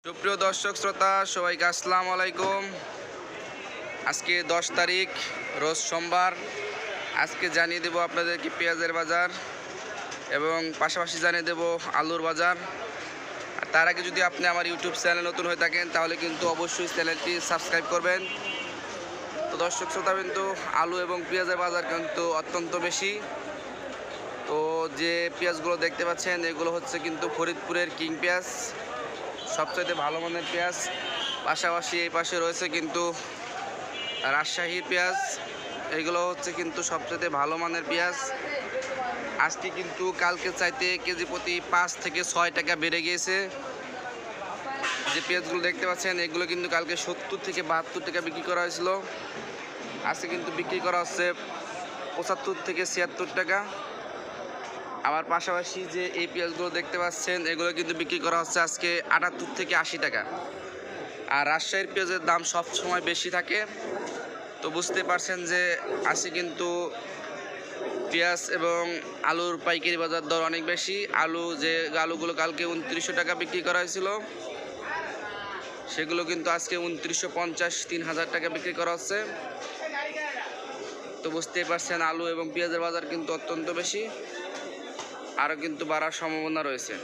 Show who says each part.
Speaker 1: সুপ্রিয় দর্শক শ্রোতা সবাইকে আসসালামু আলাইকুম। আজকে 10 তারিখ রোজ সোমবার। আজকে জানিয়ে দেব আপনাদেরকে পেঁয়াজের বাজার এবং পাশাপাশি জানিয়ে দেব আলুর বাজার। আর তার আগে যদি আপনি আমার ইউটিউব চ্যানেল নতুন হয়ে থাকেন তাহলে কিন্তু অবশ্যই চ্যানেলটি সাবস্ক্রাইব করবেন। তো দর্শক শ্রোতা, কিন্তু আলু এবং পেঁয়াজের বাজার কিন্তু অত্যন্ত বেশি। তো যে পেঁয়াজগুলো দেখতে পাচ্ছেন এগুলো হচ্ছে কিন্তু ফরিদপুরের কিং পেঁয়াজ, সবচাইতে ভালো মানের পেঁয়াজ। পাশাপাশি এই পাশে রয়েছে কিন্তু রাজশাহীর পেঁয়াজ, এগুলো হচ্ছে কিন্তু সবচাইতে ভালো মানের পেঁয়াজ। আজকে কিন্তু কালকে চাইতে কেজি প্রতি 5 থেকে 6 টাকা বেড়ে গিয়েছে। যে পেঁয়াজগুলো দেখতে পাচ্ছেন এগুলো কিন্তু কালকে 70 থেকে 72 টাকা বিক্রি করা হয়েছিল, আজকে কিন্তু বিক্রি করা হচ্ছে 75 থেকে 76 টাকা। আবার পাশাপাশি যে এই পেঁয়াজগুলো দেখতে পাচ্ছেন এগুলো কিন্তু বিক্রি করা হচ্ছে আজকে 78 থেকে 80 টাকা। আর রাজশাহীর পেঁয়াজের দাম সব সময় বেশি থাকে। তো বুঝতে পারছেন যে আজকে কিন্তু পেঁয়াজ এবং আলুর পাইকারি বাজার দর অনেক বেশি। আলুগুলো কালকে 2900 টাকা বিক্রি করা হয়েছিল, সেগুলো কিন্তু আজকে 2950 3000 টাকা বিক্রি করা হচ্ছে। তো বুঝতেই পারছেন আলু এবং পেঁয়াজের বাজার কিন্তু অত্যন্ত বেশি, আরও কিন্তু বাড়ার সম্ভাবনা রয়েছে।